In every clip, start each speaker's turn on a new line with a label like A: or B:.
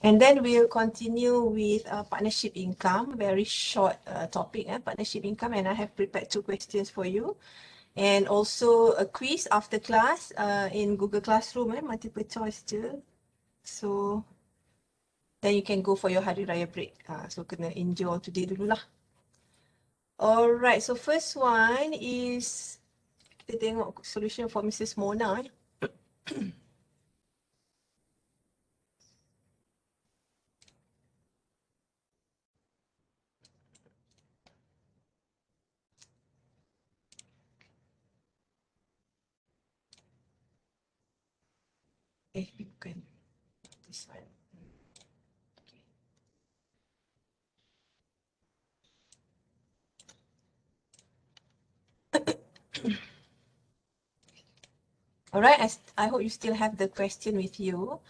A: And then we'll continue with partnership income, very short topic, partnership income, and I have prepared 2 questions for you. And also a quiz after class in Google Classroom, multiple choice je. So then you can go for your Hari Raya break. So kena enjoy today dululah. Alright, so first one is, kita tengok solution for Mrs. Mona. Bukan. This one. Alright, I hope you still have the question with you.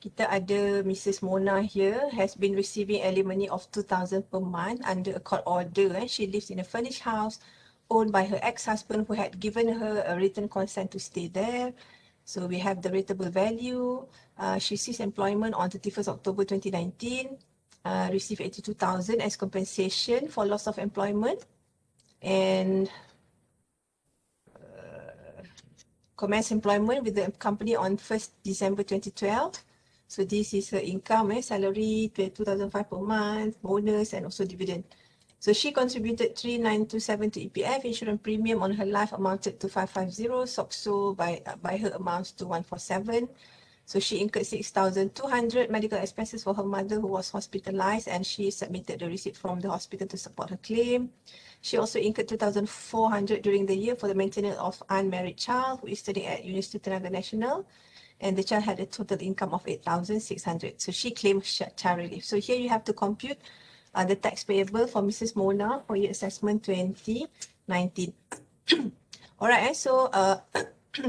A: Kita ada Mrs. Mona here has been receiving alimony of 2,000 per month under a court order. She lives in a furnished house owned by her ex-husband who had given her a written consent to stay there. So we have the rateable value. She ceased employment on 31st October 2019. Received 82,000 as compensation for loss of employment. And commenced employment with the company on 1st December 2012. So this is her income, salary, 2,500 per month, bonus and also dividend. So she contributed 3,927 to EPF, insurance premium on her life amounted to 550, SOCSO by her amounts to 147. So she incurred 6,200 medical expenses for her mother who was hospitalized, and she submitted the receipt from the hospital to support her claim. She also incurred 2,400 during the year for the maintenance of unmarried child who is studying at University Tenaga Nasional, and the child had a total income of 8,600. So she claimed child relief. So here you have to compute the tax payable for Mrs. Mona for year assessment 2019. Alright, so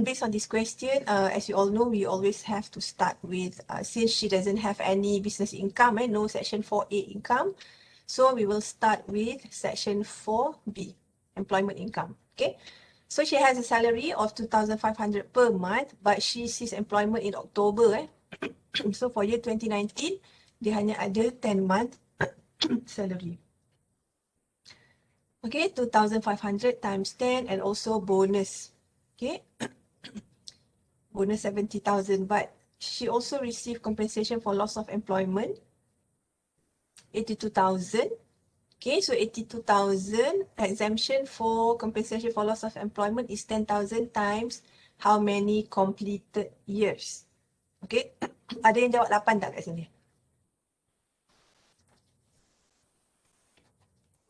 A: based on this question, as you all know, we always have to start with, since she doesn't have any business income, no section 4A income, so we will start with section 4B, employment income. Okay, so she has a salary of 2,500 per month, but she ceased employment in October. So for year 2019, dia hanya ada 10 month salary. Okay, 2,500 times 10 and also bonus. Okay, bonus 70,000, but she also received compensation for loss of employment, 82,000. Okay, so 82,000 exemption for compensation for loss of employment is 10,000 times how many completed years. Okay, ada yang jawab 8 tak kat sini?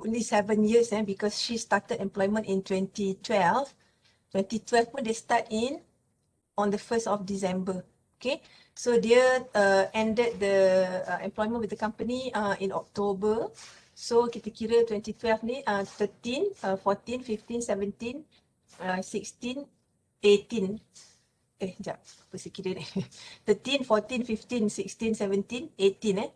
A: Only 7 years because she started employment in 2012. 2012 pun dia start on the 1st of December. Okay, so dia ended the employment with the company in October. So kita kira 2012 ni 13, 14, 15, 17, 16, 18. Sekejap, apa saya kira ni? 13, 14, 15, 16, 17, 18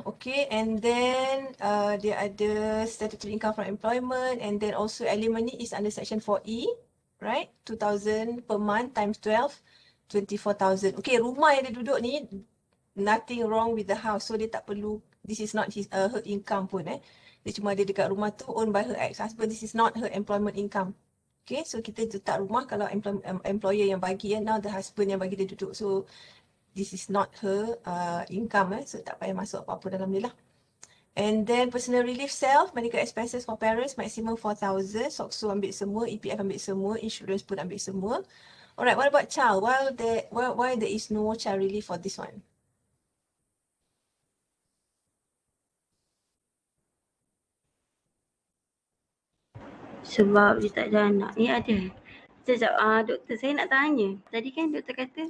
A: okay, and then dia ada statutory income from employment, and then also alimony is under section 4E, right? 2,000 per month times 12, 24,000. Okay, rumah yang dia duduk ni, nothing wrong with the house, so dia tak perlu, this is not his, her income pun Dia cuma ada dekat rumah tu owned by her ex-husband, this is not her employment income. Okay, so kita letak rumah kalau employer yang bagi now the husband yang bagi dia duduk, so this is not her income, so tak payah masuk apa-apa dalam ni lah. And then personal relief self, medical expenses for parents, maximum 4,000, SOCSO ambil semua, EPF ambil semua, insurance pun ambil semua. Alright, what about child? Why there is no child relief for this one?
B: Sebab dia tak ada anak. Ada. Sekejap, doktor saya nak tanya. Tadi kan doktor kata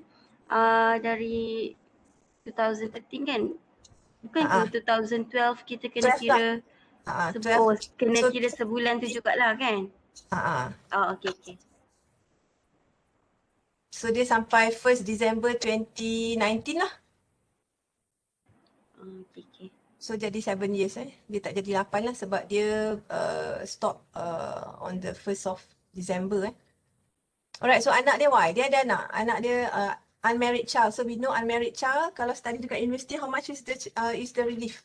B: dari 2013 kan? Bukan ke 2012 kita kena kira kena kira sebulan tu jugalah kan? Okay.
A: So dia sampai 1st December 2019 lah.
B: Okay.
A: So jadi 7 years Dia tak jadi 8 lah sebab dia stop on the 1st of December Alright, so anak dia why? Dia ada anak. Anak dia unmarried child. So we know unmarried child kalau study dekat university, how much is the relief?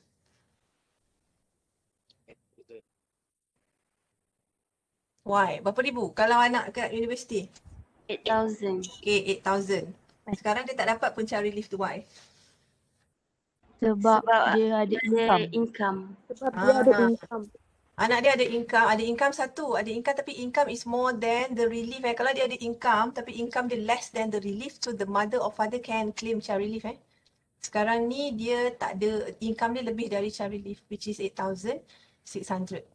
A: Why? Berapa ribu? Kalau anak kat university?
B: 8,000.
A: Okay, 8,000. Sekarang dia tak dapat pun child relief tu. Why?
C: Sebab dia ada income.
B: Sebab
C: Dia ada income.
A: Anak dia ada income satu, ada income tapi income is more than the relief. Kalau dia ada income tapi income dia less than the relief, so the mother or father can claim child relief. Sekarang ni dia tak ada, income dia lebih dari child relief, which is 8,600.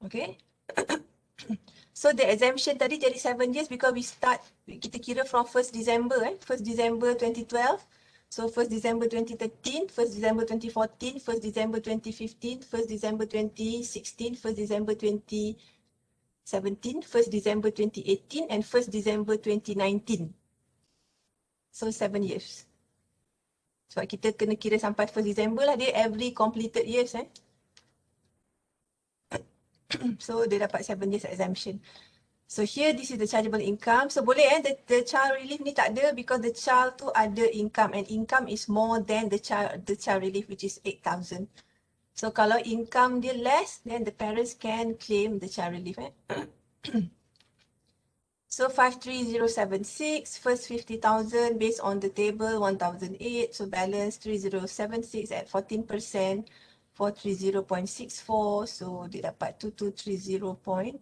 A: Okay. So the exemption tadi jadi 7 years because we start, kita kira from 1st December 1st December 2012. So 1st December 2013, 1st December 2014, 1st December 2015, 1st December 2016, 1st December 2017, 1st December 2018 and 1st December 2019. So 7 years. Sebab kita kena kira sampai 1st December lah, dia every completed years So dia dapat 7 years exemption. So here this is the chargeable income. So boleh the child relief ni tak ada because the child tu ada income and income is more than the child relief which is 8,000. So kalau income dia less, then the parents can claim the child relief. So 53076, first 50,000 based on the table 1,008. So balance 3076 at 14%, 430.64. So dia dapat 2230.64.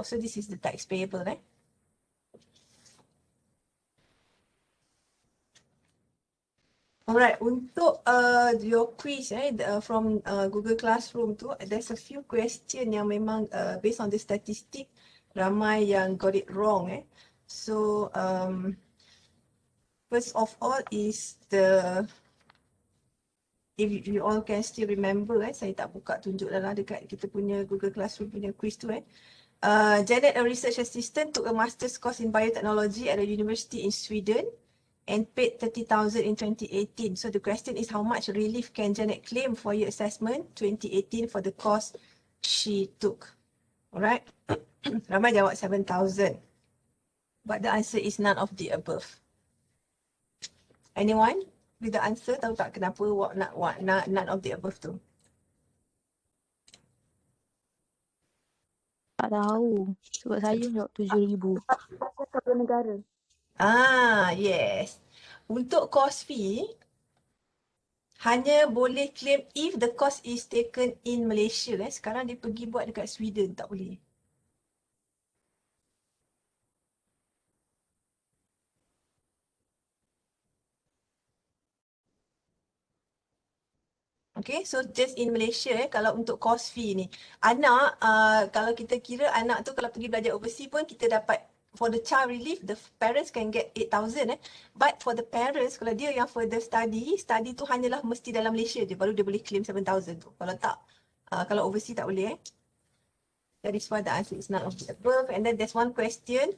A: So this is the tax payable. Alright, untuk your quiz from Google Classroom tu, there's a few question yang memang based on the statistic, ramai yang got it wrong. So first of all is the, if you all can still remember, saya tak buka tunjuk dalam dekat kita punya Google Classroom punya quiz tu. Janet, a research assistant, took a master's course in biotechnology at a university in Sweden and paid 30,000 in 2018. So the question is, how much relief can Janet claim for year assessment 2018 for the course she took? Alright, ramai jawab 7,000. But the answer is none of the above. Anyone with the answer? Tahu tak kenapa none of the above tu?
C: Tak tahu. Sebab saya jawab 7,000.
B: Satu negara.
A: Yes. Untuk course fee, hanya boleh claim if the course is taken in Malaysia. Sekarang dia pergi buat dekat Sweden, tak boleh. Okay, so just in Malaysia kalau untuk course fee ni. Anak, kalau kita kira anak tu kalau pergi belajar overseas pun kita dapat, for the child relief, the parents can get 8,000 But for the parents, kalau dia yang further study tu hanyalah mesti dalam Malaysia je, baru dia boleh claim 7,000 tu. Kalau tak, kalau overseas tak boleh That is why the answer is none of the above. And then there's one question.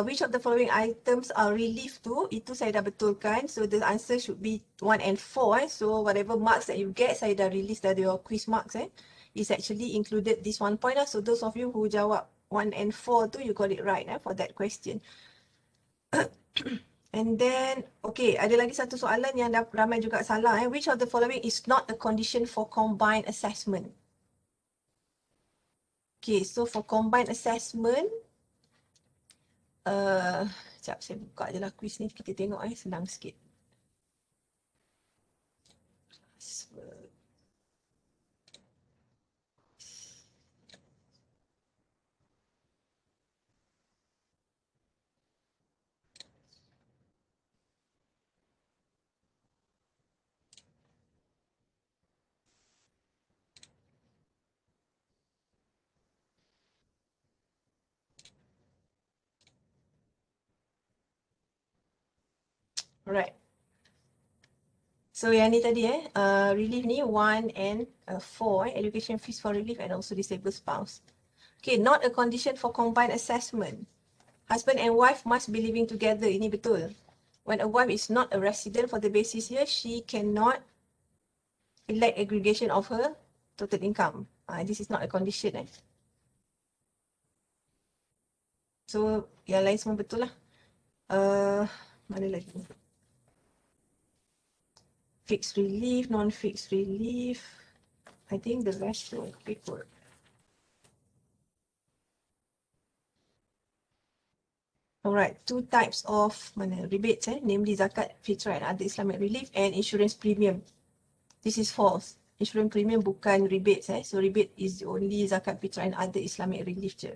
A: Which of the following items are relief to? Itu saya dah betulkan. So the answer should be 1 and 4. So whatever marks that you get, saya dah release dari your quiz marks. Is actually included this 1 point. So those of you who jawab 1 and 4 tu, you got it right for that question. And then, okay, ada lagi satu soalan yang ramai juga salah. Which of the following is not a condition for combined assessment? Okay, so for combined assessment, sekejap saya buka je lah quiz ni, kita tengok senang sikit. Alright. So yang ni tadi relief ni 1 and 4, education fees for relief and also disabled spouse. Okay, not a condition for combined assessment. Husband and wife must be living together, ini betul. When a wife is not a resident for the basis here, she cannot elect aggregation of her total income. This is not a condition. So yang lain semua betul lah. Mana lagi? Fixed relief, non-fixed relief. I think the rest are okay for. Alright, two types of rebates, namely zakat fitrah and other Islamic relief and insurance premium. This is false. Insurance premium bukan rebates, so rebate is only zakat fitrah and other Islamic relief je.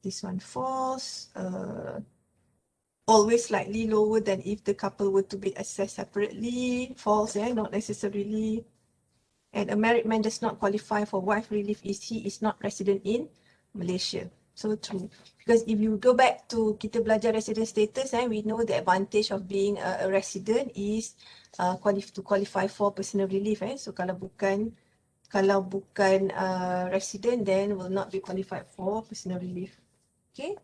A: This one false. Always slightly lower than if the couple were to be assessed separately. False, not necessarily. And a married man does not qualify for wife relief if he is not resident in Malaysia. So true. Because if you go back to kita belajar resident status, we know the advantage of being a resident is to qualify for personal relief. So kalau bukan resident, then will not be qualified for personal relief. Okay.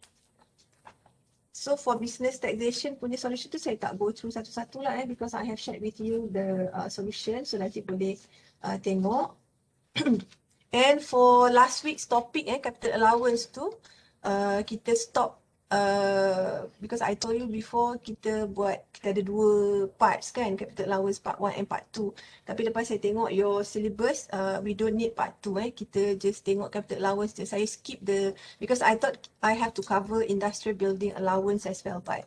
A: So for business taxation punya solution tu saya tak go through satu-satu lah because I have shared with you the solution, so nanti boleh tengok. And for last week's topic capital allowance tu kita stop because I told you before kita ada dua parts kan, capital allowance part 1 and part 2. Tapi lepas saya tengok your syllabus, we don't need part 2 kita just tengok capital allowance je. Saya skip because I thought I have to cover industrial building allowance as well, but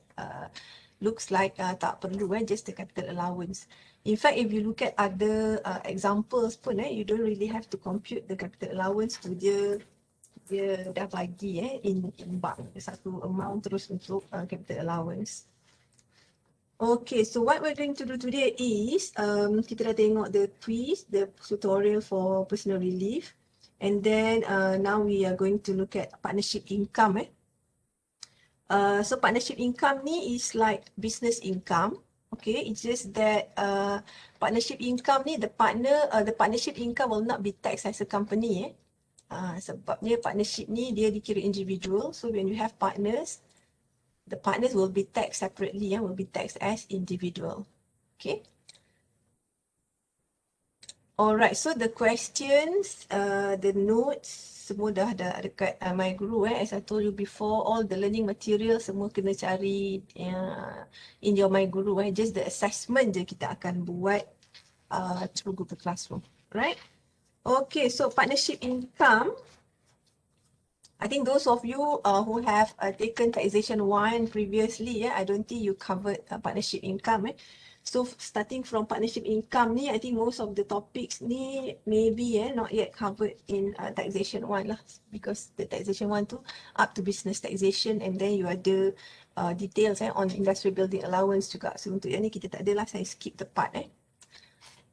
A: looks like tak perlu just the capital allowance. In fact, if you look at other examples pun you don't really have to compute the capital allowance tu, dia dah bagi in bulk satu amount terus untuk capital allowance. Okay, so what we're going to do today is kita dah tengok the quiz, the tutorial for personal relief, and then now we are going to look at partnership income. So partnership income ni is like business income. Okay, it's just that partnership income ni the partnership income will not be taxed as a company. Sebabnya partnership ni dia dikira individual. So when you have partners, the partners will be taxed separately, will be taxed as individual. Okay. Alright, so the questions, the notes semua dah ada dekat my guru. As I told you before, all the learning material semua kena cari in your my guru. Just the assessment je kita akan buat through Google Classroom. Right? Okay, so partnership income. I think those of you who have taken taxation 1 previously, I don't think you covered partnership income. So starting from partnership income ni, I think most of the topics ni maybe not yet covered in taxation 1 lah, because the taxation 1 tu up to business taxation, and then you ada details on industrial building allowance juga. So untuk yang ni kita tak ada lah, saya skip the part.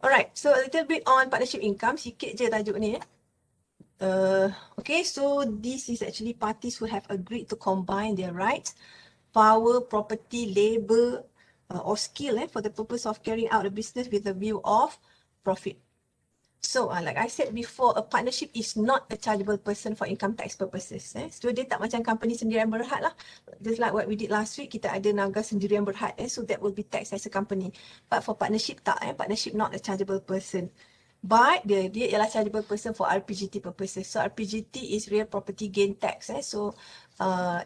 A: Alright, so a little bit on partnership income, sikit je tajuk ni. Okay, so this is actually parties who have agreed to combine their rights, power, property, labor, or skill for the purpose of carrying out a business with a view of profit. So, like I said before, a partnership is not a chargeable person for income tax purposes. So, dia tak macam company sendirian berhad lah. Just like what we did last week, kita ada naga sendirian berhad. So, that will be taxed as a company. But for partnership tak. Partnership not a chargeable person. But dia ialah chargeable person for RPGT purposes. So, RPGT is real property gain tax. So,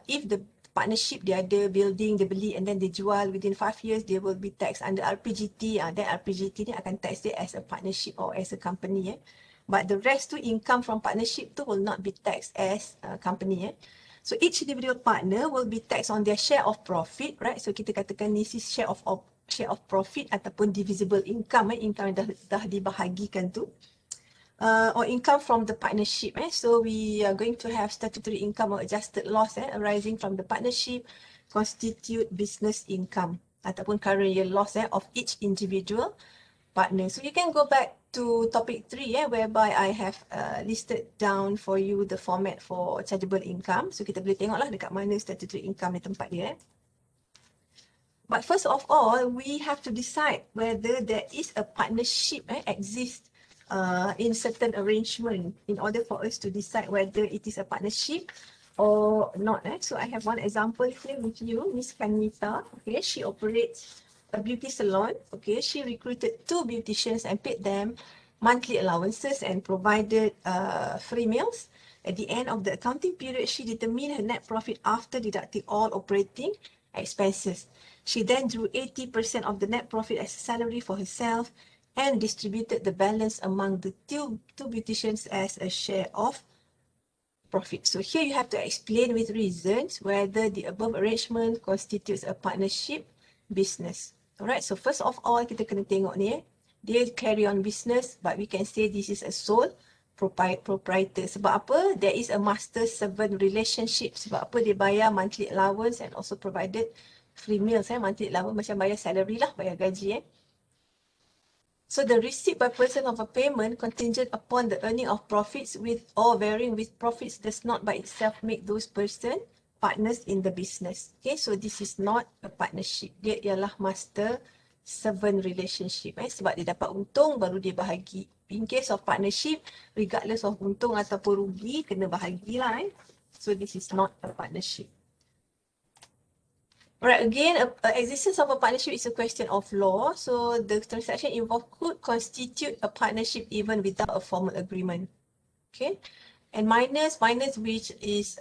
A: if the partnership dia ada building, dia beli and then dia jual within 5 years, they will be taxed under RPGT. Then RPGT ni akan tax dia as a partnership or as a company. But the rest tu income from partnership tu will not be taxed as a company. So each individual partner will be taxed on their share of profit, right? So kita katakan this is share of profit ataupun divisible income, income yang dah dibahagikan tu. Or income from the partnership. So we are going to have statutory income or adjusted loss arising from the partnership constitute business income ataupun current year loss of each individual partner. So you can go back to topic 3 whereby I have listed down for you the format for chargeable income. So kita boleh tengoklah dekat mana statutory income ni tempat dia. But first of all, we have to decide whether there is a partnership exists in certain arrangement in order for us to decide whether it is a partnership or not. So I have one example here with you, Miss Kanita. Okay, she operates a beauty salon. Okay, she recruited 2 beauticians and paid them monthly allowances and provided free meals. At the end of the accounting period, she determined her net profit after deducting all operating expenses. She then drew 80% of the net profit as a salary for herself and distributed the balance among the two beauticians as a share of profit. So here you have to explain with reasons whether the above arrangement constitutes a partnership business. Alright, so first of all, kita kena tengok ni dia carry on business, but we can say this is a sole proprietor. Sebab apa? There is a master-servant relationship. Sebab apa? Dia bayar monthly allowance and also provided free meals. Monthly allowance macam bayar salary lah, bayar gaji. So the receipt by person of a payment contingent upon the earning of profits with or varying with profits does not by itself make those person partners in the business. Okay, so this is not a partnership. Dia ialah master-servant relationship. Sebab dia dapat untung baru dia bahagi. In case of partnership, regardless of untung ataupun rugi, kena bahagilah. So this is not a partnership. Alright, again, existence of a partnership is a question of law. So the transaction involved could constitute a partnership even without a formal agreement. Okay, and minors which is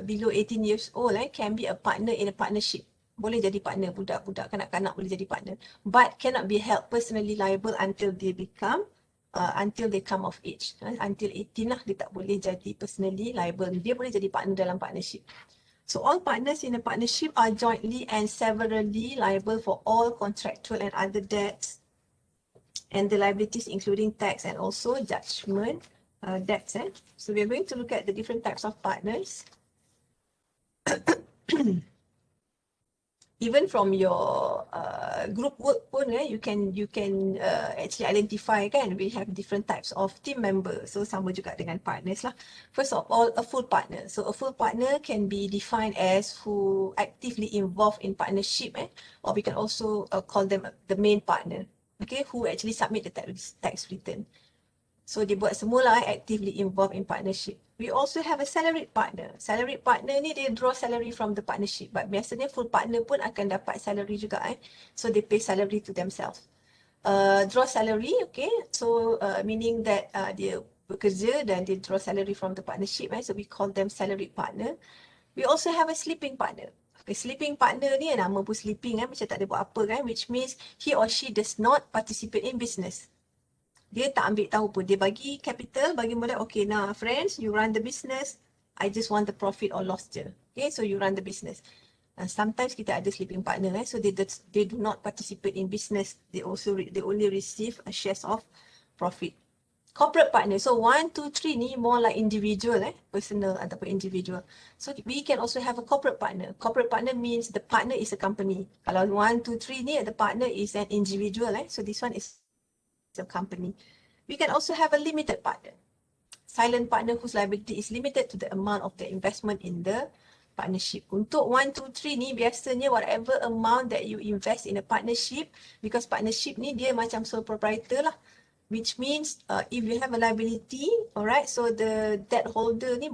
A: below 18 years old can be a partner in a partnership. Boleh jadi partner, budak-budak, kanak-kanak boleh jadi partner, but cannot be held personally liable until they become until they come of age. Until 18 lah, dia tak boleh jadi personally liable. Dia boleh jadi partner dalam partnership. So all partners in a partnership are jointly and severally liable for all contractual and other debts and the liabilities including tax and also judgment debts. So we are going to look at the different types of partners. Even from your group work pun, you can actually identify kan, we have different types of team members. So sama juga dengan partners lah. First of all, a full partner. So a full partner can be defined as who actively involved in partnership, or we can also call them the main partner. Okay, who actually submit the tax return. So dia buat semula actively involved in partnership. We also have a salaried partner. Salaried partner ni dia draw salary from the partnership. But biasanya full partner pun akan dapat salary juga. So they pay salary to themselves. Draw salary, okay. So meaning that dia bekerja dan dia draw salary from the partnership. So we call them salaried partner. We also have a sleeping partner. Okay, sleeping partner ni nama pun sleeping macam tak ada buat apa kan. Which means he or she does not participate in business. Dia tak ambil tahu pun. Dia bagi capital, bagi modal. Okay, now friends, you run the business. I just want the profit or loss je. Okay, so you run the business. Sometimes kita ada sleeping partner, so they do not participate in business. They only receive a shares of profit. Corporate partner. So 1, 2, 3 ni more like individual, personal ataupun individual. So we can also have a corporate partner. Corporate partner means the partner is a company. Kalau 1, 2, 3 ni, the partner is an individual. So this one is a company. We can also have a limited partner. Silent partner whose liability is limited to the amount of the investment in the partnership. Untuk 1, 2, 3 ni biasanya whatever amount that you invest in a partnership, because partnership ni dia macam sole proprietor lah. Which means if you have a liability, alright, so the debt holder ni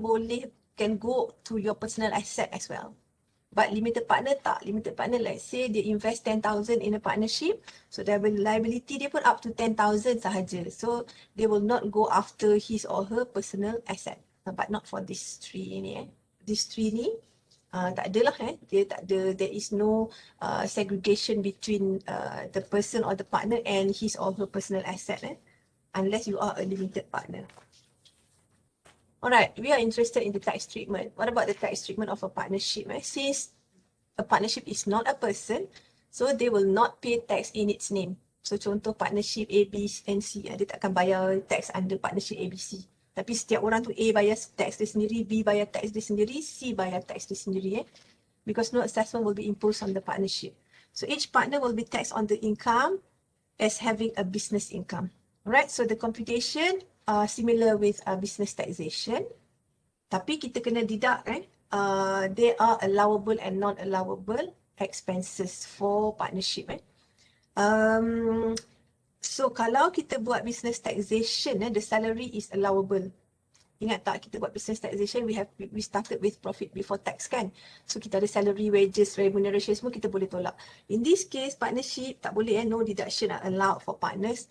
A: can go to your personal asset as well. But limited partner tak. Limited partner, let's say dia invest 10,000 in a partnership, so the liability dia pun up to 10,000 sahaja. So they will not go after his or her personal asset. But not for these three ni. These three ni tak adalah dia tak ada, there is no segregation between the person or the partner and his or her personal asset unless you are a limited partner. Alright, we are interested in the tax treatment. What about the tax treatment of a partnership? Since a partnership is not a person, so they will not pay tax in its name. So contoh partnership A, B and C, dia tak akan bayar tax under partnership A, B, C. Tapi setiap orang tu A bayar tax dia sendiri, B bayar tax dia sendiri, C bayar tax dia sendiri. Because no assessment will be imposed on the partnership. So each partner will be taxed on the income as having a business income. Alright, so the computation similar with business taxation. Tapi kita kena deduct there are allowable and non-allowable expenses for partnership. So kalau kita buat business taxation, the salary is allowable. Ingat tak kita buat business taxation, we started with profit before tax kan. So kita ada salary, wages, remuneration semua kita boleh tolak. In this case, partnership tak boleh no deduction are allowed for partners.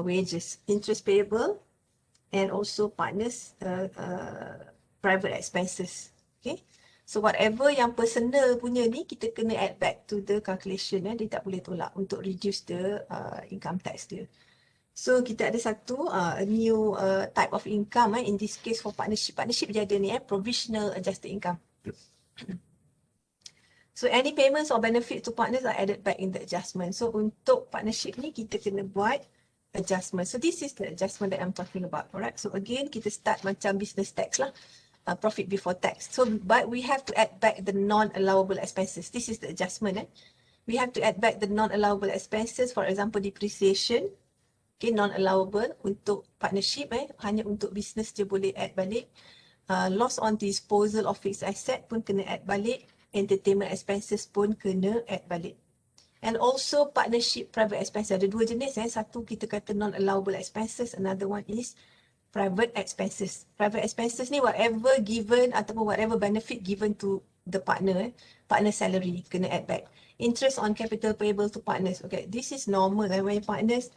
A: Wages, interest payable, and also partners private expenses. Okay. So whatever yang personal punya ni kita kena add back to the calculation. Dia tak boleh tolak untuk reduce the income tax dia. So kita ada satu a new type of income in this case for partnership. Partnership dia ada ni provisional adjusted income. So any payments or benefits to partners are added back in the adjustment. So untuk partnership ni kita kena buat adjustment. So this is the adjustment that I'm talking about. Alright. So again kita start macam business tax lah. Profit before tax. So but we have to add back the non-allowable expenses. This is the adjustment. We have to add back the non-allowable expenses. For example, depreciation. Okay, non-allowable untuk partnership. Hanya untuk business je boleh add balik. Loss on disposal of fixed asset pun kena add balik. Entertainment expenses pun kena add balik. And also partnership private expenses. Ada dua jenis. Satu kita kata non-allowable expenses. Another one is private expenses. Private expenses ni whatever given ataupun whatever benefit given to the partner, partner salary kena add back. Interest on capital payable to partners. Okay, this is normal. When partners,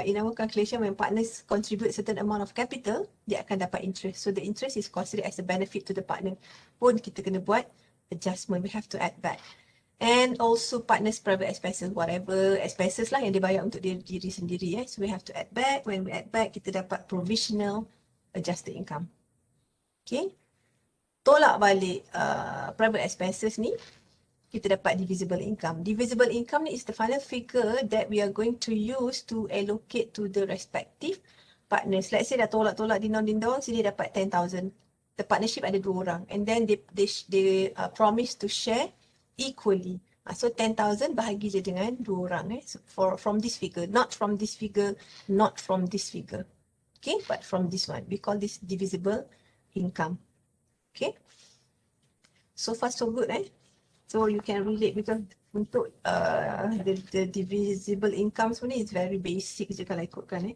A: in our calculation, when partners contribute certain amount of capital, dia akan dapat interest. So the interest is considered as a benefit to the partner. Pun kita kena buat adjustment. We have to add back. And also partners private expenses, whatever expenses lah yang dibayar untuk diri sendiri. So we have to add back. When we add back, kita dapat provisional adjusted income. Okay. Tolak balik private expenses ni, kita dapat divisible income. Divisible income ni is the final figure that we are going to use to allocate to the respective partners. Let's say dah tolak-tolak dindong-dindong, sini dapat 10,000. The partnership ada 2 orang. And then they promise to share equally. So 10,000 bahagi je dengan 2 orang. So from this figure, not from this figure, not from this figure. Okay, but from this one. We call this divisible income. Okay. So far so good. So you can relate because untuk the divisible income sebenarnya is very basic je kalau ikutkan.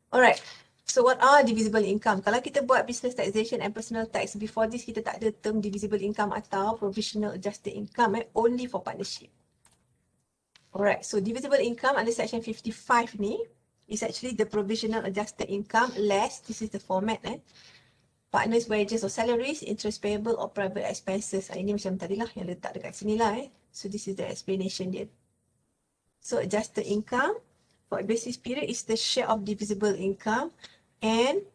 A: Alright. So what are divisible income? Kalau kita buat business taxation and personal tax, before this kita tak ada term divisible income atau provisional adjusted income only for partnership. Alright, so divisible income under section 55 ni is actually the provisional adjusted income less, this is the format partners wages or salaries, interest payable or private expenses. Ini macam tadi lah yang letak dekat sini lah So this is the explanation dia. So adjusted income for basis period is the share of divisible income. And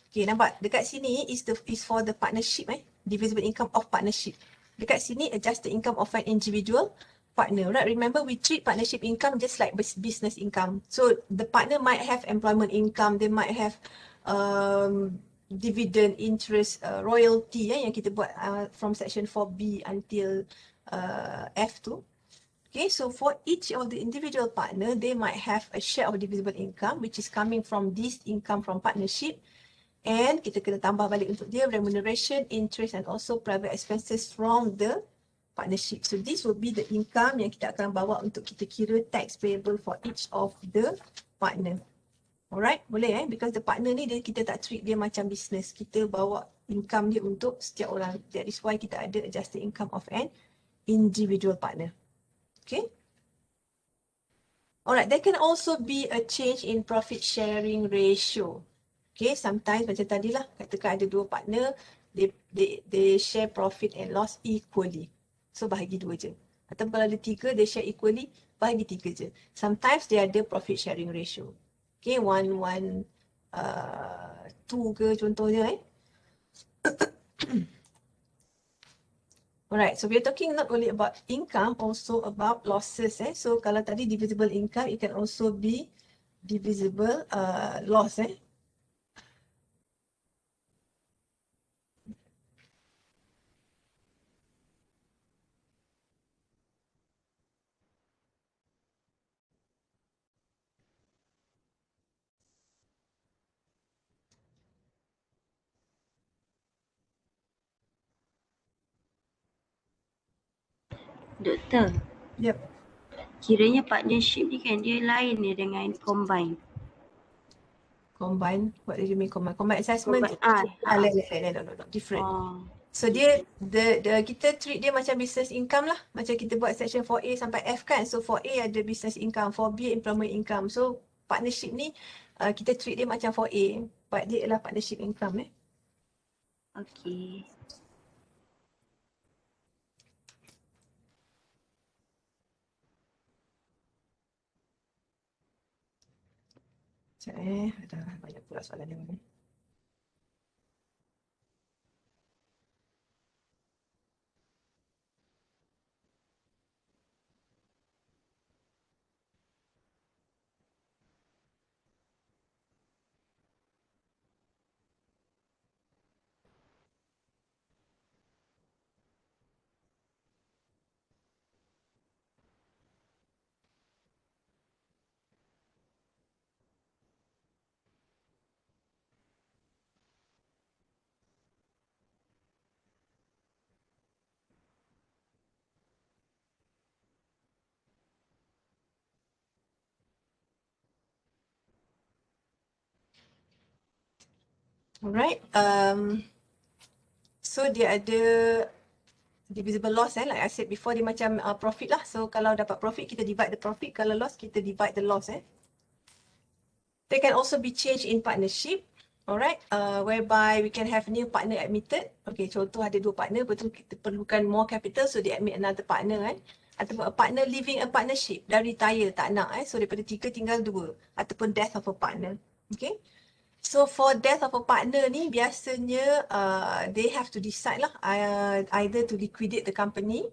A: okay, nampak dekat sini is for the partnership divisible income of partnership. Dekat sini adjusted income of an individual partner, right? Remember we treat partnership income just like business income. So the partner might have employment income, they might have dividend, interest, royalty yang kita buat from section 4B until F2. Okay, so for each of the individual partner, they might have a share of divisible income which is coming from this income from partnership, and kita kena tambah balik untuk dia remuneration, interest and also private expenses from the partnership. So this will be the income yang kita akan bawa untuk kita kira tax payable for each of the partner. Alright, boleh because the partner ni kita tak treat dia macam business. Kita bawa income dia untuk setiap orang. That is why kita ada adjusted income of an individual partner. Okay. Alright, there can also be a change in profit sharing ratio. Okay, sometimes macam tadi lah, katakan ada 2 partner, they share profit and loss equally. So bahagi 2 je. Atau kalau ada 3, they share equally, bahagi 3 je. Sometimes dia ada profit sharing ratio. Okay, 1, 2 ke contohnya Alright, so we are talking not only about income, also about losses. So kalau tadi divisible income, it can also be divisible loss.
B: Doktor,
A: Yep.
B: kiranya partnership ni kan dia lain ni dengan combine.
A: Combine, what do you mean combine? Combine assessment, different. So dia, kita treat dia macam business income lah. Macam kita buat section 4A sampai F kan. So 4A ada business income, 4B employment income. So partnership ni kita treat dia macam 4A, but dia adalah partnership income.
B: Okay.
A: Sekejap ada banyak pula soalan yang ni. Alright, so dia ada divisible loss like I said before, dia macam profit lah. So kalau dapat profit, kita divide the profit. Kalau loss, kita divide the loss. They can also be changed in partnership. Alright, whereby we can have new partner admitted. Okay, contoh ada 2 partner, betul kita perlukan more capital, so they admit another partner Ataupun a partner leaving a partnership, dah retire, tak nak so daripada 3 tinggal 2. Ataupun death of a partner. Okay. So for death of a partner ni biasanya they have to decide lah either to liquidate the company,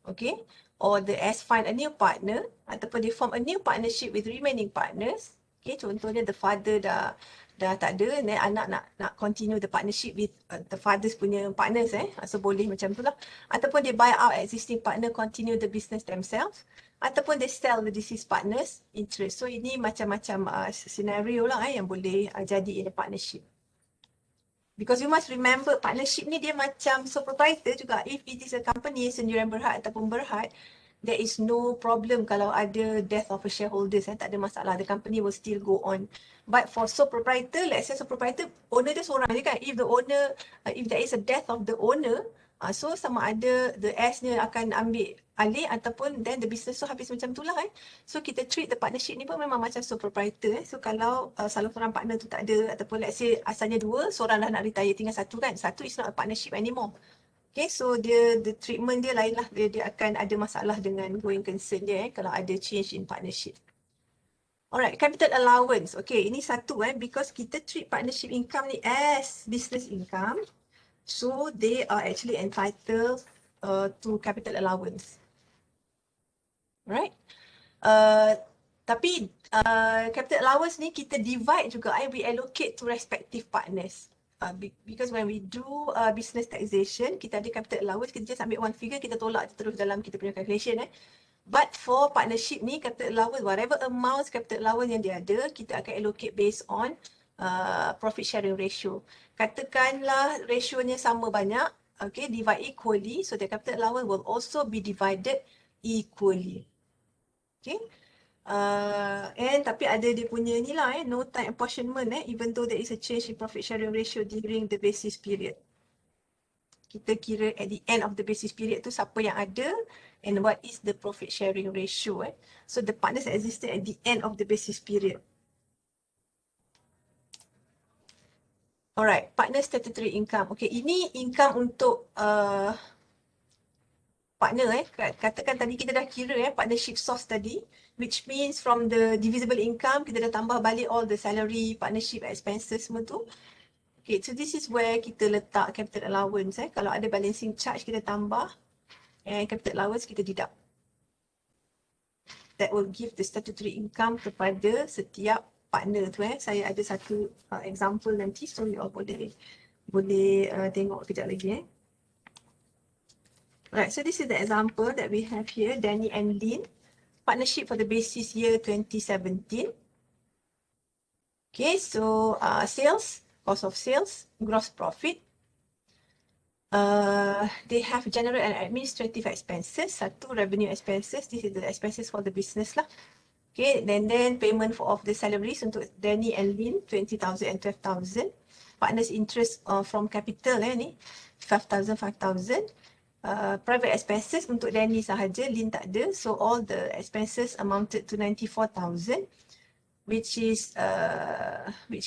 A: okay, or the S find a new partner ataupun they form a new partnership with remaining partners. Okay, contohnya the father dah tak ada, then anak nak continue the partnership with the father's punya partners so boleh macam tu lah. Ataupun they buy out existing partner, continue the business themselves. Ataupun they sell the deceased partners interest. So ini macam-macam scenario lah yang boleh jadi in a partnership. Because you must remember partnership ni dia macam sole proprietor juga. If it is a company sendirian berhad ataupun berhad, there is no problem kalau ada death of a shareholders, tak ada masalah. The company will still go on. But for sole proprietor, let's say sole proprietor, owner dia seorang je kan. If the owner, if there is a death of the owner, so sama ada the S-nya akan ambil alih ataupun then the business tu habis macam tu lah So kita treat the partnership ni pun memang macam sole proprietor So kalau salah seorang partner tu tak ada ataupun let's say asalnya 2, seorang dah nak retire, tinggal 1 kan. 1 is not a partnership anymore. Okay, so the treatment dia lain lah. Dia akan ada masalah dengan going concern dia kalau ada change in partnership. Alright, capital allowance. Okay, ini satu because kita treat partnership income ni as business income. So they are actually entitled to capital allowance. Right? Tapi capital allowance ni kita divide juga we allocate to respective partners. Because when we do business taxation, kita ada capital allowance, kita just ambil one figure, kita tolak terus dalam kita punya calculation But for partnership ni, capital allowance, whatever amounts capital allowance yang dia ada, kita akan allocate based on profit sharing ratio. Katakanlah rationya sama banyak, okay, divide equally, so the capital allowance will also be divided equally. Okay. And tapi ada dia punya ni lah no time apportionment even though there is a change in profit sharing ratio during the basis period. Kita kira at the end of the basis period tu siapa yang ada and what is the profit sharing ratio So the partners existed at the end of the basis period. Alright, partner statutory income. Okay, ini income untuk partner katakan tadi kita dah kira partnership source tadi, which means from the divisible income kita dah tambah balik all the salary, partnership expenses semua tu. Okay, so this is where kita letak capital allowance kalau ada balancing charge kita tambah and capital allowance kita deduct. That will give the statutory income kepada setiap partner tu Saya ada satu example nanti, so you all boleh tengok kejap lagi Right, so this is the example that we have here, Danny and Lynn, partnership for the basis year 2017. Okay, so sales, cost of sales, gross profit. They have general and administrative expenses, satu revenue expenses, this is the expenses for the business lah. Okay, then payment of the salaries untuk Danny and Lynn, 20,000 and 12,000. Partners interest from capital ni, 5,000, 5,000. Private expenses untuk Danny sahaja, Lynn tak ada. So all the expenses amounted to 94,000. which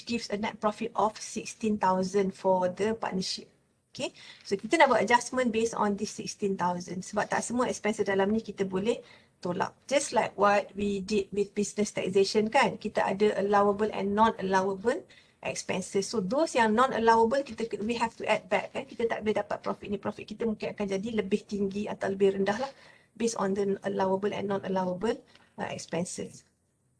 A: gives a net profit of 16,000 for the partnership. Okay, so kita nak buat adjustment based on this 16,000 sebab tak semua expenses dalam ni kita boleh tolak. Just like what we did with business taxation kan, kita ada allowable and non-allowable expenses. So those yang non-allowable we have to add back kan. Kita tak boleh dapat profit ni. Profit kita mungkin akan jadi lebih tinggi atau lebih rendah lah based on the allowable and non-allowable expenses.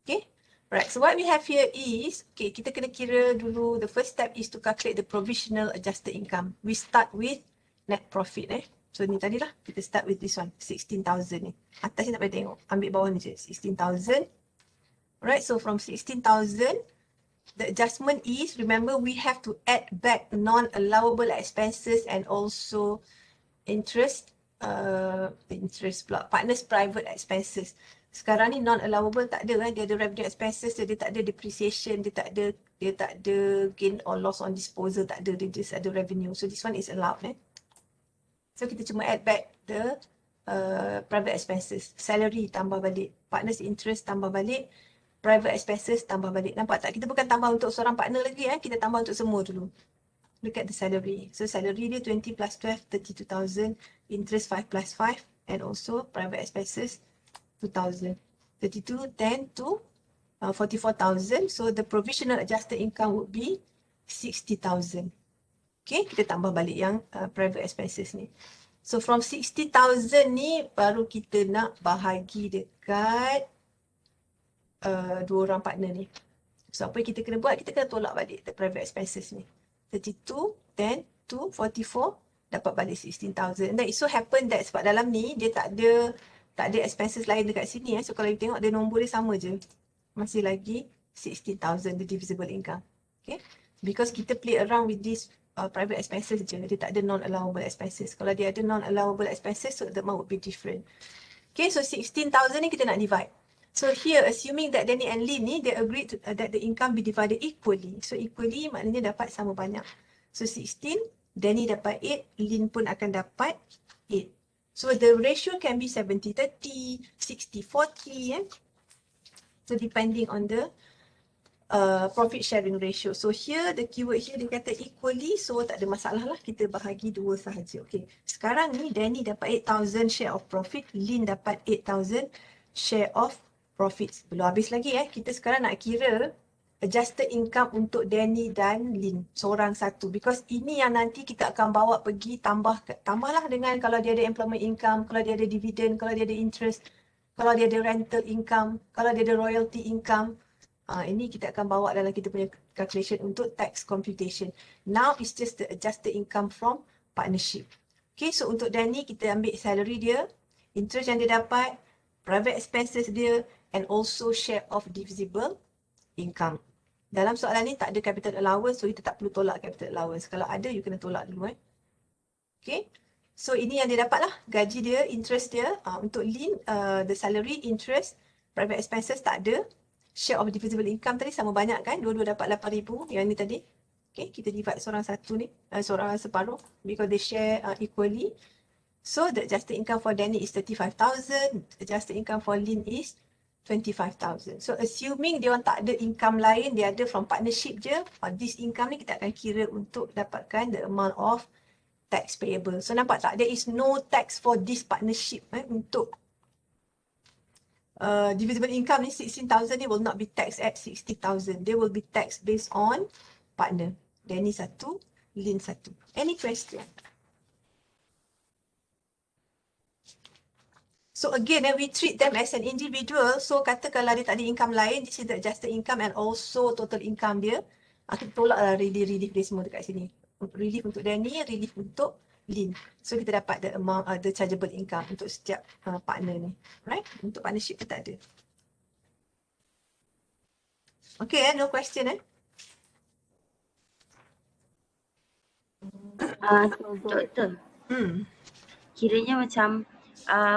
A: Okay. Right, so what we have here is, okay, kita kena kira dulu, the first step is to calculate the provisional adjusted income. We start with net profit So ni tadi lah, kita start with this one, 16,000 ni. Atas ni tak payah tengok, ambil bawah ni je, 16,000. Right, so from 16,000, the adjustment is, remember we have to add back non-allowable expenses and also interest pula, partners private expenses. Sekarang ni non-allowable tak ada kan, dia ada revenue expenses, dia tak ada depreciation, dia tak ada gain or loss on disposal, tak ada, dia just ada revenue. So this one is allowed So kita cuma add back the private expenses, salary tambah balik, partners interest tambah balik, private expenses tambah balik. Nampak tak? Kita bukan tambah untuk seorang partner lagi kita tambah untuk semua dulu. Look at the salary. So salary dia 20 plus 12, 32,000, interest 5 plus 5, and also private expenses 2,000. 32, 10 to 44,000. So the provisional adjusted income would be 60,000. Okay, kita tambah balik yang private expenses ni. So from 60,000 ni baru kita nak bahagi dekat dua orang partner ni. So apa yang kita kena buat? Kita kena tolak balik the private expenses ni. 32, 10 to 44, dapat balik 16,000. And it so happen that sebab dalam ni dia tak ada expenses lain dekat sini So kalau you tengok dia nombor dia sama je. Masih lagi 16,000 the divisible income. Okay. Because kita play around with this private expenses je. Dia tak ada non-allowable expenses. Kalau dia ada non-allowable expenses, so the amount would be different. Okay, so 16,000 ni kita nak divide. So here, assuming that Danny and Lynn ni, they agreed that the income be divided equally. So equally maknanya dapat sama banyak. So 16, Danny dapat 8, Lynn pun akan dapat 8. So the ratio can be 70-30, 60-40 So depending on the profit sharing ratio. So here, the keyword here dia kata equally, so tak ada masalah lah. Kita bahagi dua sahaja. Okay. Sekarang ni, Danny dapat 8,000 share of profit, Lynn dapat 8,000 share of profits. Belum habis lagi Kita sekarang nak kira adjusted income untuk Danny dan Lynn. Seorang satu. Because ini yang nanti kita akan bawa pergi tambahlah dengan kalau dia ada employment income, kalau dia ada dividend, kalau dia ada interest, kalau dia ada rental income, kalau dia ada royalty income. Ini kita akan bawa dalam kita punya calculation untuk tax computation. Now it's just the adjusted income from partnership. Okay, so untuk Danny kita ambil salary dia, interest yang dia dapat, private expenses dia, and also share of divisible income. Dalam soalan ni tak ada capital allowance, so kita tak perlu tolak capital allowance. Kalau ada, you kena tolak dulu Okay. So ini yang dia dapat lah, gaji dia, interest dia. Untuk Lynn, the salary, interest, private expenses tak ada. Share of divisible income tadi sama banyak kan, dua-dua dapat 8,000 yang ni tadi. Okay, kita divide seorang satu ni, seorang separuh because they share equally. So the adjusted income for Danny is 35,000, adjusted income for Lynn is 25,000. So assuming dia orang tak ada income lain, dia ada from partnership je, this income ni kita akan kira untuk dapatkan the amount of tax payable. So nampak tak? There is no tax for this partnership untuk divisible income ni 16,000 ni will not be taxed at 60,000. They will be taxed based on partner. Danny satu, Lynn satu. Any question? So again, we treat them as an individual. So kata kalau dia tak ada income lain, this is the adjusted income and also total income dia. Kita tolaklah relief dia semua dekat sini. Relief untuk Danny, relief untuk Lynn. So kita dapat the amount, the chargeable income untuk setiap partner ni. Right? Untuk partnership pun tak ada. Okay, no question
B: Doktor. Kiranya macam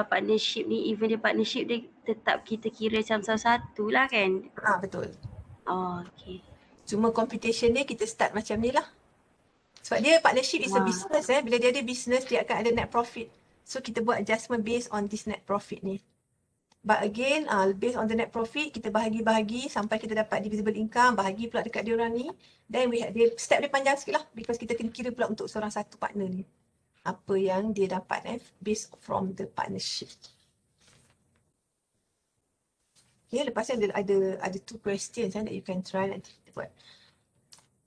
B: partnership ni, even dia partnership dia tetap kita kira macam satu-satu lah kan?
A: Betul.
B: Okay.
A: Cuma computation dia kita start macam ni lah. Sebab dia partnership is a business Bila dia ada business, dia akan ada net profit. So kita buat adjustment based on this net profit ni. But again, based on the net profit, kita bahagi-bahagi sampai kita dapat divisible income, bahagi pula dekat dia orang ni. Then step dia panjang sikit lah because kita kena kira pula untuk seorang satu partner ni. Apa yang dia dapat based from the partnership. Okay, lepas ni ada 2 questions that you can try nanti kita buat.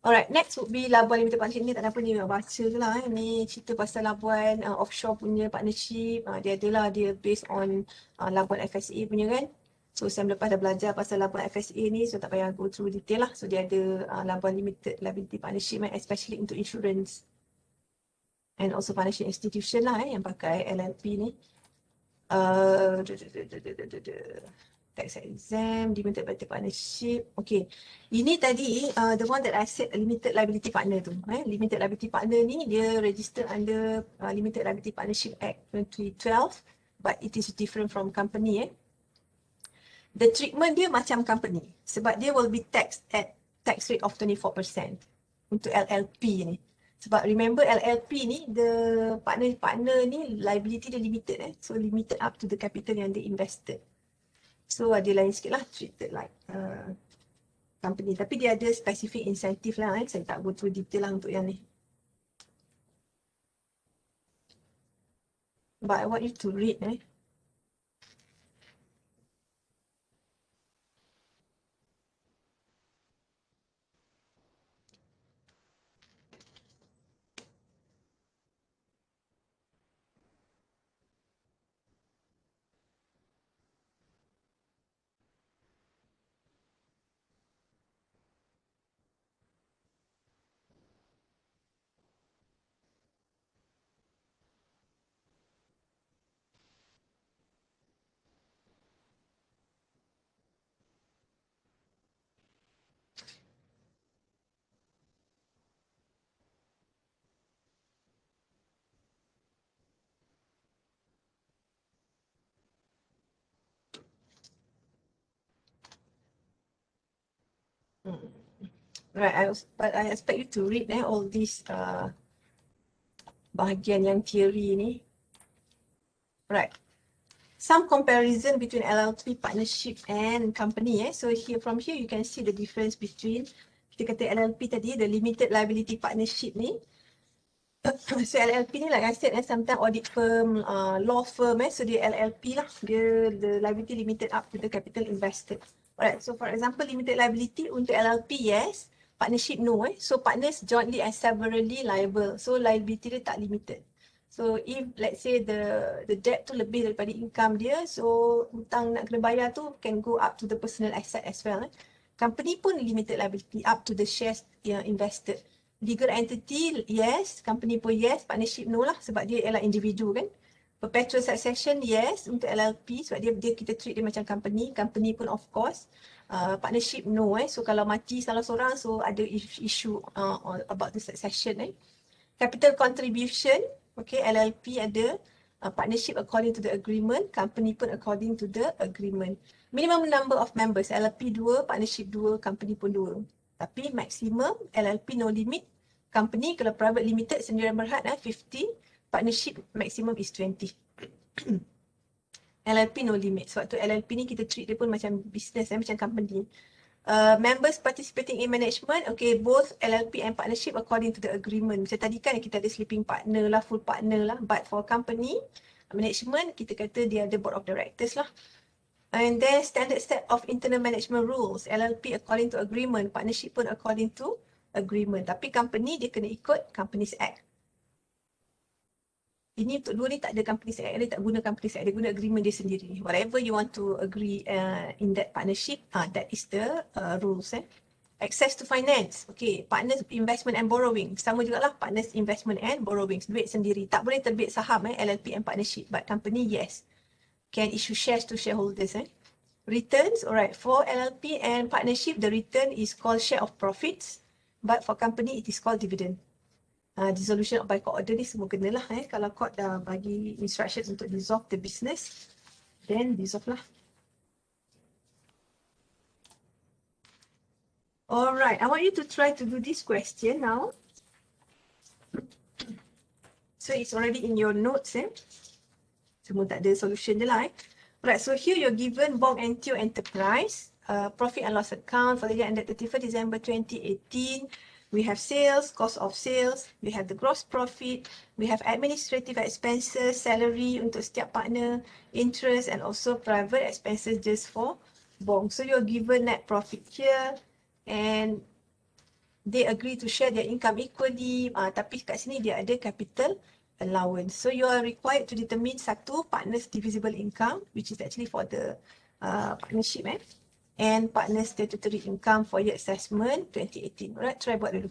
A: Alright, next would be labuan limited partnership ni. Tak ada apa ni, baca je lah. Ni cerita pasal labuan offshore punya partnership. Dia adalah dia based on labuan FSA punya kan. So saya lepas dah belajar pasal labuan FSA ni, so tak payah go through detail lah. So dia ada labuan limited liability partnership especially untuk insurance. And also partnership institution lah yang pakai LLP ni. Tax exempt, limited liability partnership. Okay, ini tadi the one that I said limited liability partner tu. Limited liability partner ni dia register under Limited Liability Partnership Act 2012, but it is different from company. The treatment dia macam company sebab dia will be taxed at tax rate of 24% untuk LLP ni. Sebab remember LLP ni the partner ni liability dia limited so limited up to the capital yang dia invested. So ada lain sikit lah, treated like company. Tapi dia ada specific incentive lah saya tak go through detail lah untuk yang ni. But I want you to read Right, but I expect you to read all these bahagian yang theory ni. Right. Some comparison between LLP partnership and company. So from here you can see the difference between kita kata LLP tadi, the limited liability partnership ni. So LLP ni like I said sometimes audit firm, law firm so dia LLP lah. Dia the liability limited up to the capital invested. Alright, so for example limited liability untuk LLP yes, partnership no So partners jointly and severally liable. So liability dia tak limited. So if let's say the debt tu lebih daripada income dia, so hutang nak kena bayar tu can go up to the personal asset as well. Company pun limited liability up to the shares yang invested. Legal entity yes, company pun yes, partnership no lah sebab dia ialah individu kan. Perpetual succession yes untuk LLP sebab dia kita treat dia macam company pun of course. Partnership no so kalau mati salah seorang so ada issue about the succession Capital contribution, okay, LLP ada, partnership according to the agreement, company pun according to the agreement. Minimum number of members, LLP 2, partnership 2, company pun 2. Tapi maximum, LLP no limit, company kalau private limited sendirian berhad 50, partnership maximum is 20. LLP no limit, sebab tu LLP ni kita treat dia pun macam business macam company. Members participating in management, okay, both LLP and partnership according to the agreement. Macam tadi kan kita ada sleeping partner lah, full partner lah. But for company, management, kita kata dia ada board of directors lah. And then standard set of internal management rules, LLP according to agreement, partnership pun according to agreement. Tapi company dia kena ikut Companies Act. Ini untuk dua ni tak ada Companies Act, dia tak guna Companies Act, dia guna agreement dia sendiri. Whatever you want to agree in that partnership, that is the rules. Access to finance, okay, partners investment and borrowing. Sama jugalah partners investment and borrowing, duit sendiri. Tak boleh terbit saham LLP and partnership, but company yes. Can issue shares to shareholders. Returns, alright, for LLP and partnership, the return is called share of profits, but for company it is called dividend. Dissolution by court order ni semua kenalah kalau court dah bagi instructions untuk dissolve the business, then dissolve lah. Alright, I want you to try to do this question now. So it's already in your notes Semua tak ada solution je lah Right, so here you're given Bong NTO Enterprise, profit and loss account for the year ended 31st December 2018. We have sales, cost of sales, we have the gross profit, we have administrative expenses, salary untuk setiap partner, interest and also private expenses just for Bong. So you're given net profit here and they agree to share their income equally, tapi kat sini dia ada capital allowance. So you are required to determine satu partners divisible income, which is actually for the partnership and partners statutory income for year assessment 2018. Alright, try buat dulu.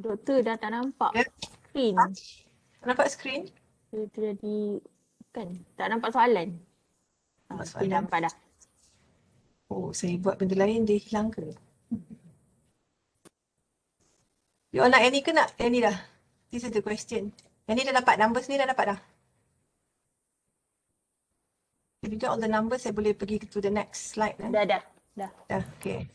C: Doktor dah tak nampak
A: Ya.
C: screen.
A: Nampak screen?
C: Dia jadi kan tak nampak soalan.
A: Nampak
C: Okay,
A: soalan.
C: nampak dah.
A: Oh, saya buat benda lain dia hilang ke? You all nak yang ni ke nak? Yang ni dah? This is the question. Yang ni dah dapat, numbers ni dah dapat dah? If you got all the numbers, saya boleh pergi to the next slide.
C: Dah.
A: Dah, okay.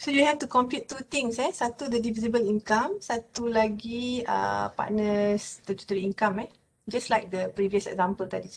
A: So you have to compute two things Satu the divisible income, satu lagi partners statutory income Just like the previous example tadi.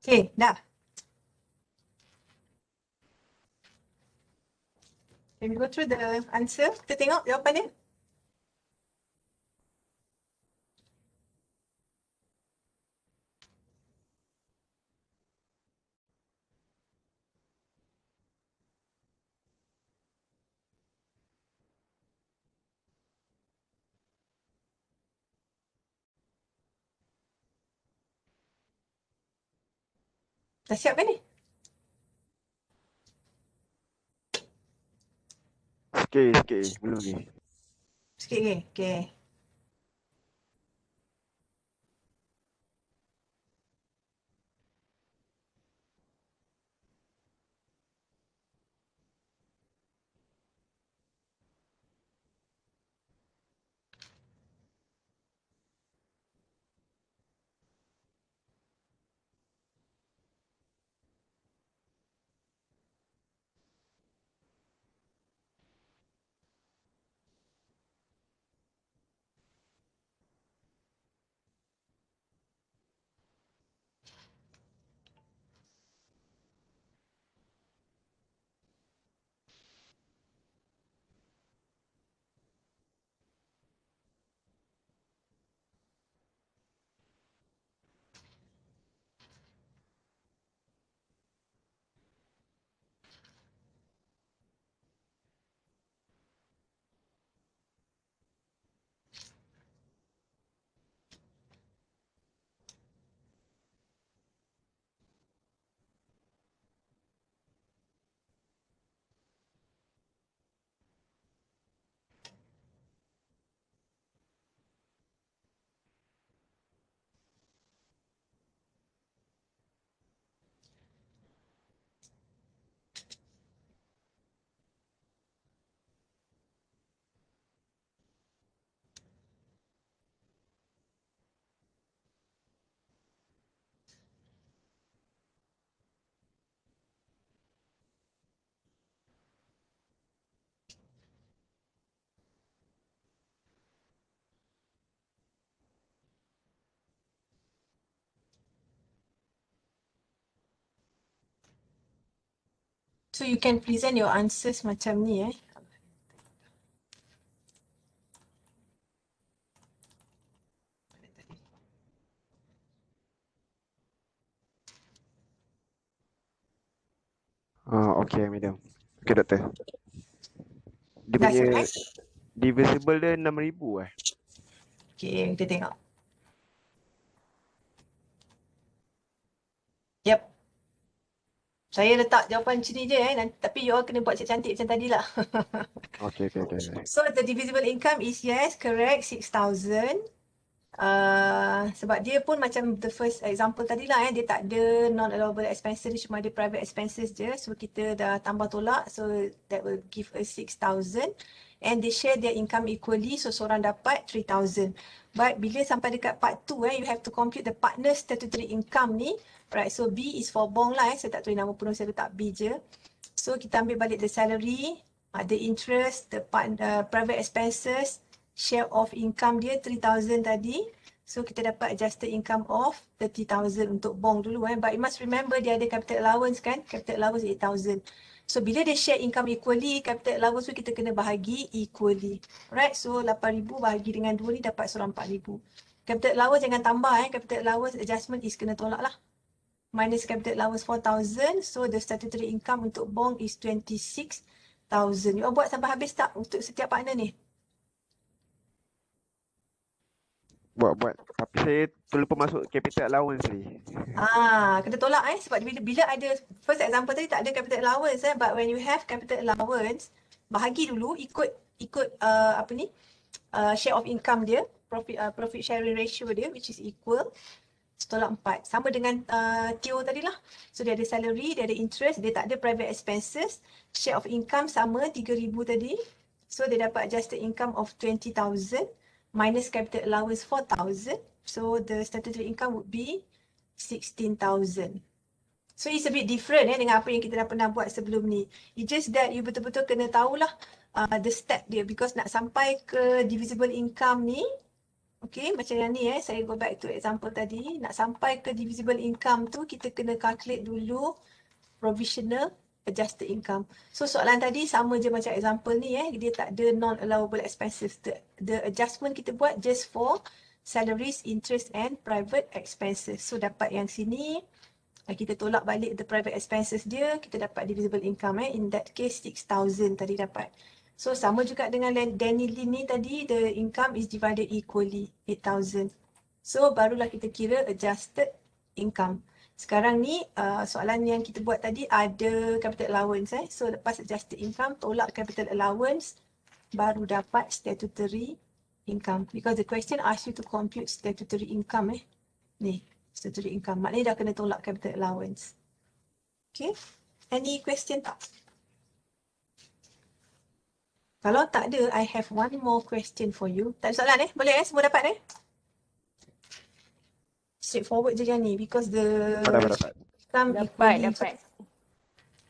A: Okay, dah. Can we go through the answer? Kita tengok jawapan dia. Dah siap kan ni?
D: Sikit, belum ni.
A: Sikit ke? Okay. So you can present your answers macam ni
D: Okay, madam. Okay, doktor. Dia
A: Dah
D: punya
A: siap
D: Divisible dia 6,000
A: Okay, kita tengok. Yep. Saya letak jawapan macam ni je tapi you all kena buat cantik macam tadi lah.
D: Okay.
A: So the divisible income is yes, correct, 6,000. Sebab dia pun macam the first example tadi lah dia tak ada non-allowable expenses, dia cuma ada private expenses je. So kita dah tambah tolak, so that will give us 6,000 and they share their income equally, so seorang dapat 3,000. But bila sampai dekat part 2 you have to compute the partner's statutory income ni. Right, so B is for bong lah saya tak tulis nama penuh, saya letak B je. So kita ambil balik the salary, the interest, the private expenses, share of income dia 3,000 tadi. So kita dapat adjusted income of 30,000 untuk bong dulu But you must remember dia ada capital allowance kan. Capital allowance 8,000. So bila dia share income equally, capital allowance tu kita kena bahagi equally. Right, so 8,000 bahagi dengan 2 ni dapat surang 4,000. Capital allowance jangan tambah capital allowance adjustment is kena tolak lah. Minus capital allowance 4,000. So the statutory income untuk bong is 26,000. You all buat sampai habis tak untuk setiap partner ni?
D: Buat. Tapi saya terlupa masuk capital allowance ni.
A: Kena tolak sebab bila ada first example tadi tak ada capital allowance but when you have capital allowance, bahagi dulu ikut share of income dia, profit sharing ratio dia which is equal. Tolak 4. Sama dengan Tio tadi lah. So dia ada salary, dia ada interest, dia tak ada private expenses. Share of income sama 3,000 tadi. So dia dapat adjusted income of 20,000 minus capital allowance 4,000. So the statutory income would be 16,000. So it's a bit different dengan apa yang kita dah pernah buat sebelum ni. It's just that you betul-betul kena tahulah the step dia because nak sampai ke divisible income ni. Okay, macam yang ni saya go back to example tadi. Nak sampai ke divisible income tu, kita kena calculate dulu provisional adjusted income. So soalan tadi sama je macam example ni dia tak ada non-allowable expenses. The adjustment kita buat just for salaries, interest and private expenses. So dapat yang sini, kita tolak balik the private expenses dia, kita dapat divisible income in that case 6,000 tadi dapat. So sama juga dengan Danny Lin ni tadi, the income is divided equally, 8,000. So barulah kita kira adjusted income. Sekarang ni soalan yang kita buat tadi ada capital allowance So lepas adjusted income, tolak capital allowance, baru dapat statutory income. Because the question asks you to compute statutory income Ni, statutory income. Maknanya dah kena tolak capital allowance. Okay, any question tak? Kalau tak ada, I have one more question for you. Tak ada soalan Boleh Semua dapat Straightforward je yang ni because the
C: Dapat.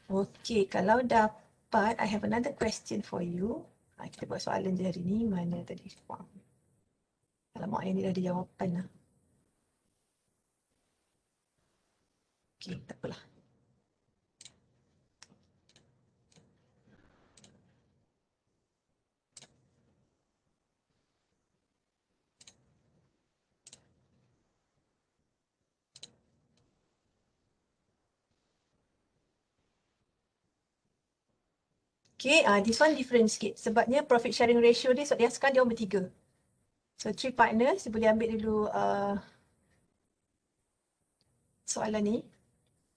A: Okay, kalau dapat, I have another question for you. Kita buat soalan je hari ni. Mana tadi? Alamak, yang ni dah ada jawapan lah. Okay, tak apalah. Okay, this one different sikit. Sebabnya profit sharing ratio dia, dia sekarang dia bertiga. So, 3 partners, boleh ambil dulu soalan ni.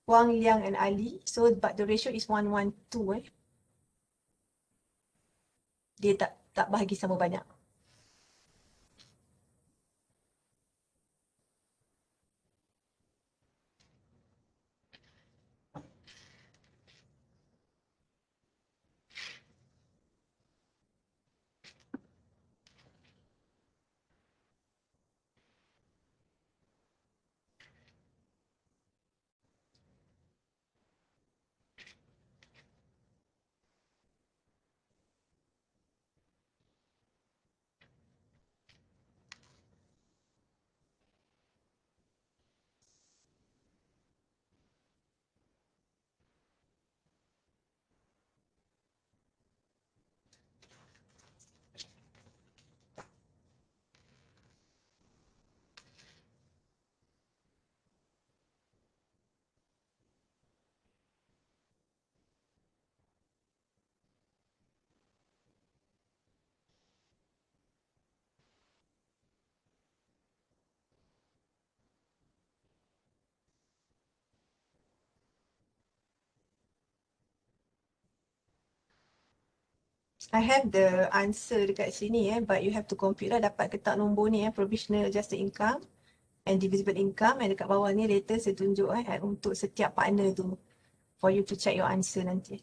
A: Wang, Liang and Ali. So, but the ratio is 1:1:2 Dia tak bahagi sama banyak. I have the answer dekat sini but you have to compute lah dapat ke tak nombor ni provisional adjusted income and divisible income, and dekat bawah ni later saya tunjuk untuk setiap partner tu for you to check your answer nanti.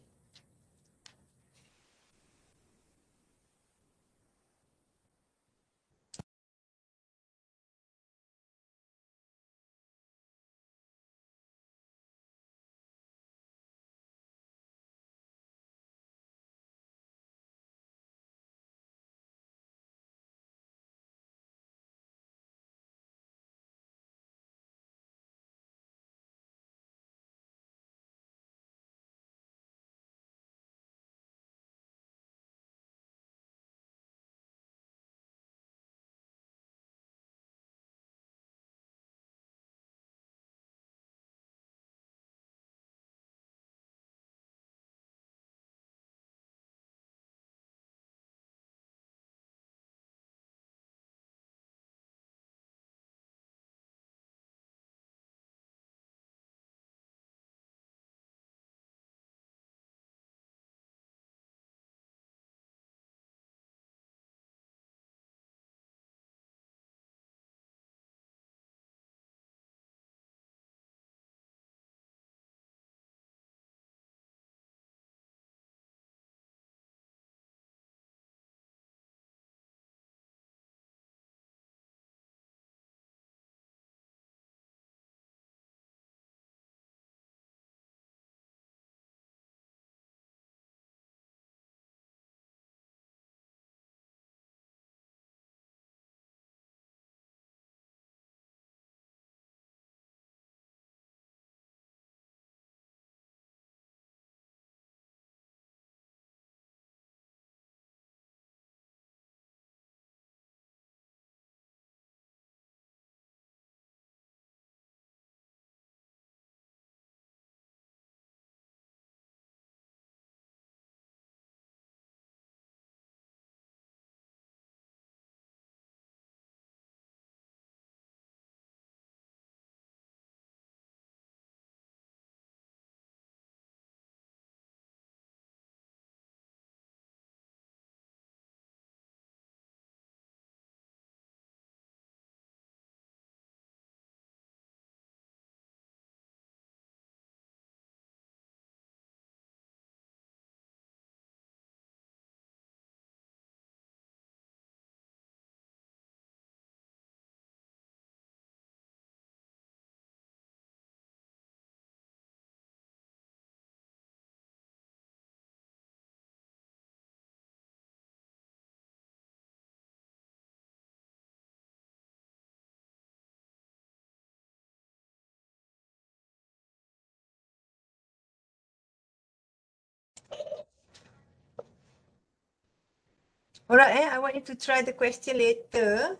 A: Alright I want you to try the question later,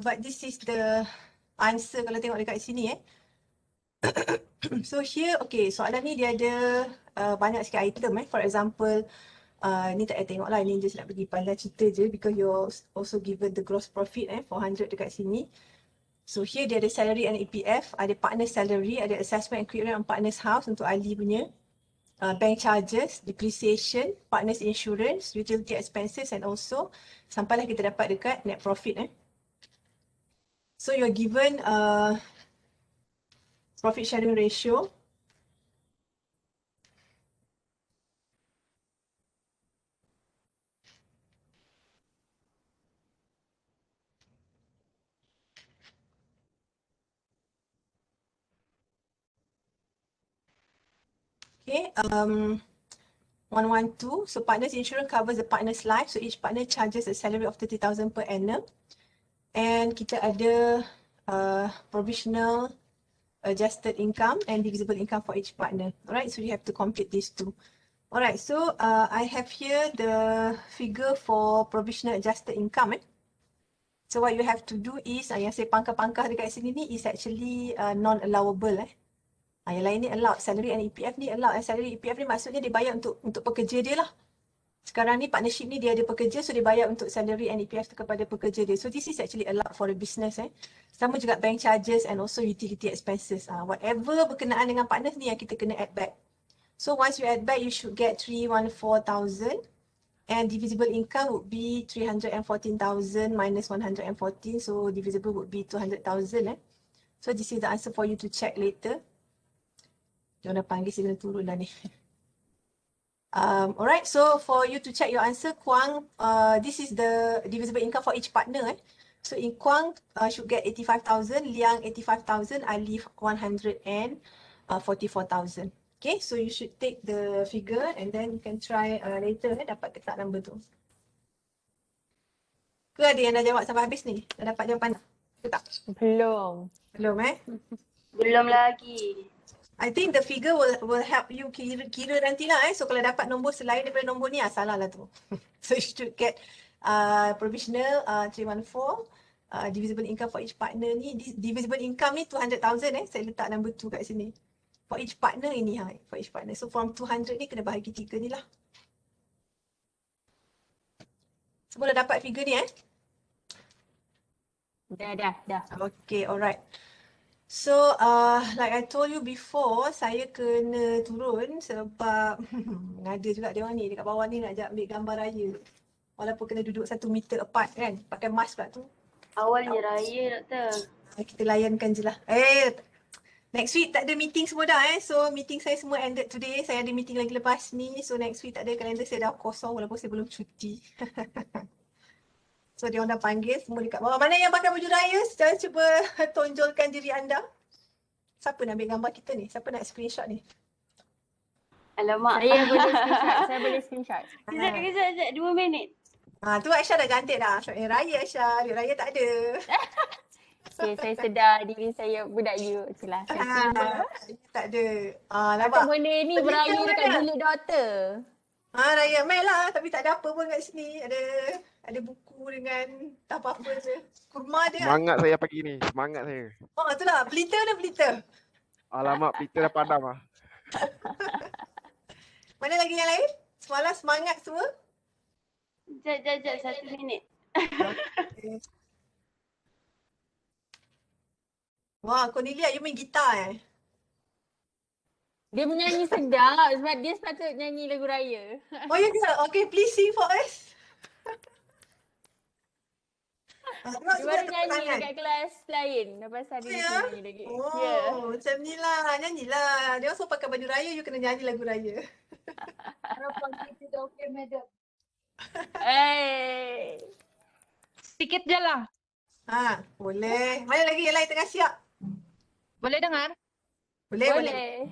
A: but this is the answer kalau tengok dekat sini So here, okay, soalan ni dia ada banyak sikit item For example, ni tak payah tengok lah, ni just nak pergi pandai cerita je because you're also given the gross profit 400 dekat sini. So here dia ada salary and EPF, ada partner salary, ada assessment and clearance on partner's house untuk Ali punya. Bank charges, depreciation, partners insurance, utility expenses and also sampailah kita dapat dekat net profit So you're given profit sharing ratio. Okay, 112. So partners insurance covers the partner's life. So each partner charges a salary of 30,000 per annum. And kita ada provisional adjusted income and divisible income for each partner. Alright, so you have to complete these two. Alright, so I have here the figure for provisional adjusted income. So what you have to do is, yang saya pangkah-pangkah dekat sini ni is actually non-allowable. Yang lain ni allowed, salary and EPF ni allowed. Salary EPF ni maksudnya dia bayar untuk pekerja dia lah. Sekarang ni partnership ni dia ada pekerja, so dia bayar untuk salary and EPF tu kepada pekerja dia. So this is actually allowed for a business. Sama juga bank charges and also utility expenses. Whatever berkenaan dengan partners ni yang kita kena add back. So once you add back, you should get 314,000 And divisible income would be 314,000 minus 114. So divisible would be 200,000. So this is the answer for you to check later. Jangan panggil saya kena turun dah ni. Alright, so for you to check your answer, Kwang, this is the divisible income for each partner. So in Kwang should get 85,000, Liang 85,000, Alif 144,000. Okay, so you should take the figure and then you can try later dapat ke tak number tu. Ke ada yang dah jawab sampai habis ni? Dah dapat jawapan tak? Ke tak?
C: Belum.
A: Belum
B: Belum lagi.
A: I think the figure will help you kira nantilah So kalau dapat nombor selain daripada nombor ni salah lah tu. So you should get provisional 314 divisible income for each partner ni. Divisible income ni 200,000 Saya letak number 2 kat sini. For each partner ini for each partner. So from 200 ni kena bahagi 3 ni lah. Semua dah dapat figure ni
C: Dah.
A: Okay, alright. So, like I told you before, saya kena turun sebab ada juga dia orang ni dekat bawah ni nak ajak ambil gambar raya. Walaupun kena duduk 1 meter apart kan, pakai mask pula tu.
B: Awalnya raya doktor.
A: Kita layankan je lah. Next week tak ada meeting semua dah So meeting saya semua ended today. Saya ada meeting lagi lepas ni. So next week tak ada, kalender saya dah kosong walaupun saya belum cuti. So dia orang dah panggil semua dekat bawah. Mana yang pakai baju raya? Jangan cuba tonjolkan diri anda. Siapa nak ambil gambar kita ni? Siapa nak screenshot ni?
B: Alamak.
C: Saya boleh screenshot.
B: Sekejap, 2 minit.
A: Tu Aisyah dah cantik dah. Raya Aisyah, duit raya tak ada.
C: Okay, saya sedar diri saya budak you. Okay lah.
A: Tak ada.
C: Atau
A: Nampak?
C: benda ni beraya dekat bilik doktor.
A: Raya mail lah. Tapi tak ada apa pun kat sini. Ada buku dengan tak apa-apa je. Kurma dia.
D: Semangat saya pagi ni. Semangat saya.
A: Itulah. Pelita.
D: Alamak, Peter dah padam lah.
A: Mana lagi yang lain? Semalam semangat semua?
B: Sekejap, 1 minit.
A: Okay. Wah, Cornelia, you main gitar
C: Dia menyanyi sedap sebab dia sepatut nyanyi lagu raya.
A: Oh ya ke? Okay, please sing for us.
C: Dia baru nyanyi dekat kelas lain. Lepas hari ni dia nyanyi lagi.
A: Macam ni lah. Nyanyilah. Dia orang pakai baju raya, you kena nyanyi lagu raya.
E: Harapan kita dah okey, madam.
F: Sikit je lah.
A: Boleh. Mana lagi yang lain tengah siap?
F: Boleh dengar?
A: Boleh.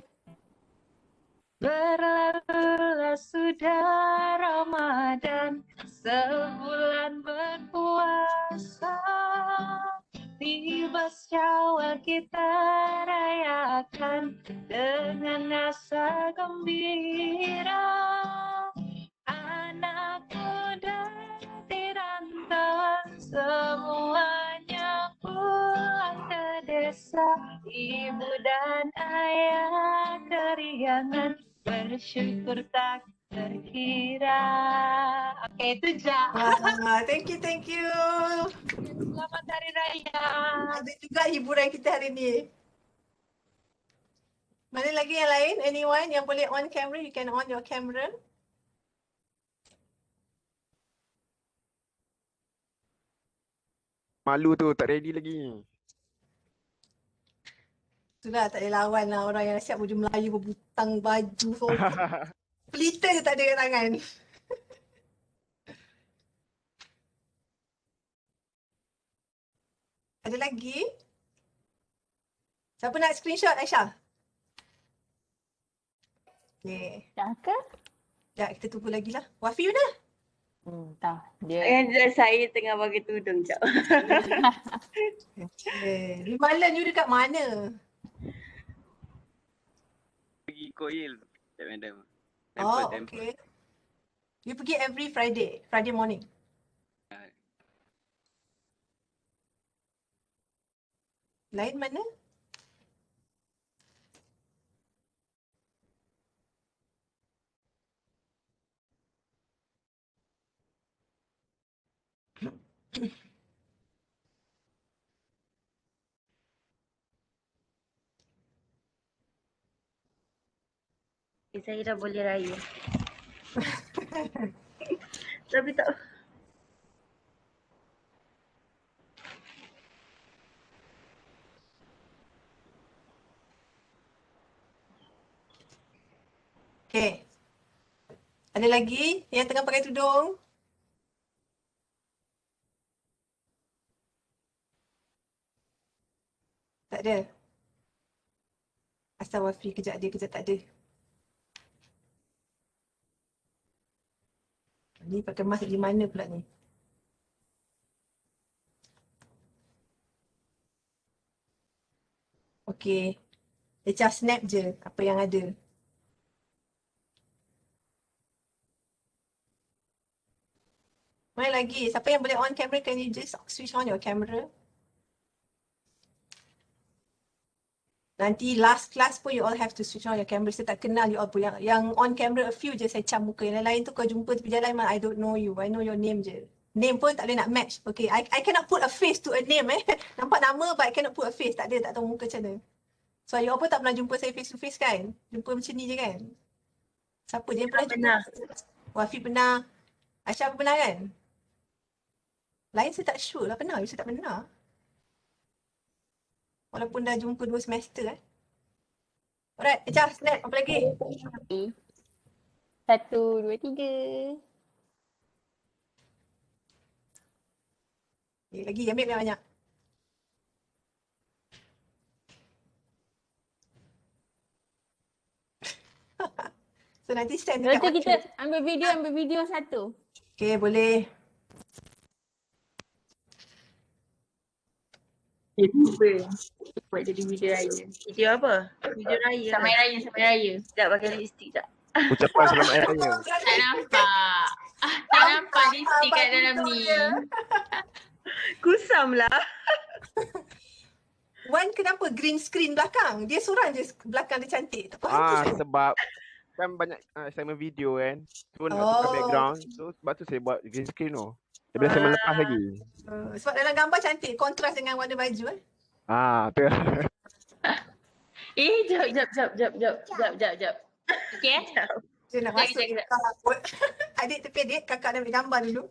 F: Berlalulah sudah Ramadan, sebulan berpuasa. Tiba Syawal kita rayakan dengan rasa gembira. Anak muda di rantauan semuanya pulang ke desa. Ibu dan ayah keriangan bersyukur tak terkira. Oke, itu Ja.
A: Thank you.
F: Selamat Hari Raya.
A: Ada juga hiburan kita hari ni. Mana lagi yang lain? Anyone yang boleh on camera? You can on your camera.
D: Malu tu, tak ready lagi.
A: Itulah tak boleh lawan lah orang yang siap baju Melayu berbutang baju. Pelita je tak ada kat tangan. Ada lagi? Siapa nak screenshot Aisyah? Okay.
C: Dah ke?
A: Sekejap kita tunggu lagi lah. Wafi mana?
C: Tak. Dia
B: Saya tengah bagi tudung jap.
A: Rimalan you dekat mana?
G: Pergi Koil, madam.
A: Okay. You pergi every Friday morning. Lain mana?
B: Saya dah boleh raya. Tapi tak.
A: Okay. Ada lagi yang tengah pakai tudung? Tak ada. Asal Wafi kejap ada, kejap tak ada. Ni pakai mask di mana pula ni? Okay. Dia just snap je apa yang ada. Mana lagi? Siapa yang boleh on camera? Can you just switch on your camera? Nanti last class pun you all have to switch on your camera. Saya tak kenal you all pun. Yang on camera a few je saya cam muka. Yang lain tu kau jumpa tepi jalan memang I don't know you. I know your name je. Name pun tak boleh nak match. Okay, I cannot put a face to a name Nampak nama but I cannot put a face. Tak ada, tak tahu muka macam mana. So you all pun tak pernah jumpa saya face to face kan? Jumpa macam ni je kan? Siapa je yang pernah jumpa? Wafi pernah. Aisyah pun pernah kan? Lain saya tak sure lah pernah. Saya tak pernah. Walaupun dah jumpa 2 semester Alright, Ejah, snap. Apa lagi?
C: 1, 2, 3.
A: Lagi, ambil yang banyak. So nanti send dekat
C: Lepas tu kita
A: WhatsApp.
C: ambil video satu.
A: Okay, boleh.
B: Buat jadi video raya. Video apa? Video raya.
C: Sampai raya, sampai raya.
B: Tak pakai lipstick tak?
D: Ucapan selamat hari raya.
C: Tak nampak. Tak nampak lipstick kat dalam ni.
B: Kusam lah.
A: Wan kenapa green screen belakang? Dia seorang je belakang dia cantik. Tak faham tu.
D: Sebab kan banyak assignment video kan. So nak tukar background. So sebab tu saya buat green screen tu. Daripada saya melepas lagi.
A: Sebab dalam gambar cantik. Kontras dengan warna baju
D: Betul.
C: Jap. Okay?
A: Dia nak masuk. Adik tepi adik. Kakak nak ambil gambar dulu.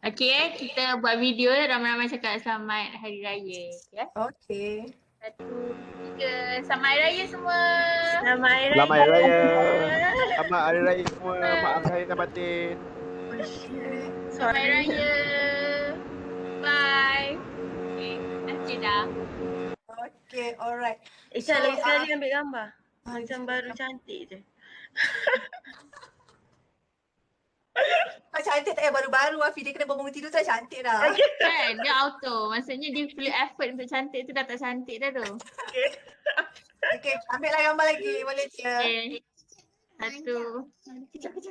C: Okay, kita buat video ramai-ramai cakap selamat hari raya. Okay?
A: Okay.
C: 1, 3. Selamat hari raya semua.
B: Selamat hari raya.
D: Selamat hari raya. Selamat hari raya semua. Maaf saya dan batin.
C: Selamat hari raya. Bye. Okay, okay dah.
A: Okay, alright.
B: Isha lagi sekali ambil gambar. Macam baru cantik je.
A: Cantik tak payah baru-baru Afi. Dia kena bangun tidur tu dah cantik dah.
C: Kan, dia auto. Maksudnya dia full effort untuk cantik tu dah tak cantik dah tu.
A: Okay, ambil lah gambar lagi. Boleh je.
C: Okay. 1. Kejap. 1.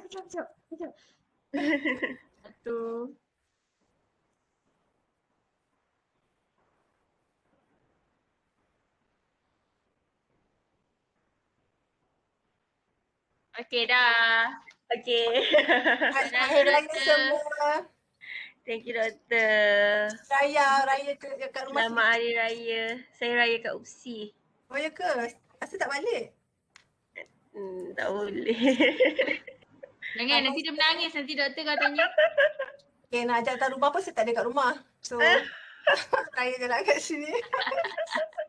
C: Okay dah.
B: Okay.
A: Selamat hari raya semua.
B: Thank you, Doktor.
A: Raya kat rumah.
B: Selamat hari raya. Saya raya kat UC.
A: Oh ya ke? Asal tak balik?
B: Tak boleh.
C: Jangan, nanti dia menangis. Nanti doktor katanya.
A: Okay, nak ajak kat rumah pun saya tak ada kat rumah. So, raya je lah kat sini.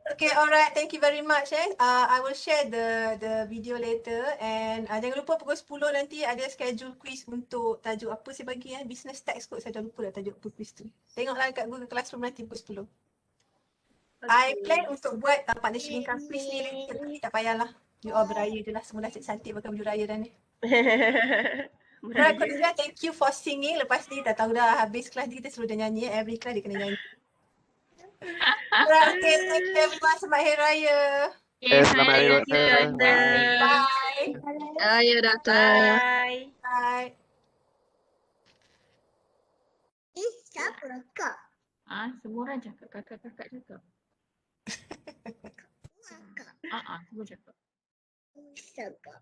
A: Okay, alright. Thank you very much. I will share the video later and jangan lupa pukul 10 nanti ada schedule quiz untuk tajuk apa saya bagi business tax kot. Saya dah lupa dah tajuk apa quiz tu. Tengoklah kat Google Classroom nanti pukul 10. I plan untuk buat partnership income quiz ni later. Tak payahlah. You all beraya je lah. Semua dah cantik pakai baju raya dah ni. Alright, Khadijah, thank you for singing. Lepas ni dah tahu dah habis kelas ni kita suruh dia nyanyi. Every class dia kena nyanyi. Alright, okay, thank you everyone. Selamat Hari Raya.
D: Selamat Hari Raya.
A: Bye.
C: Ya, doktor.
B: Bye.
A: Bye.
E: Siapa kak?
C: Semua orang cakap. Kakak cakap.
E: Kakak.
C: Semua cakap.
E: Siapa?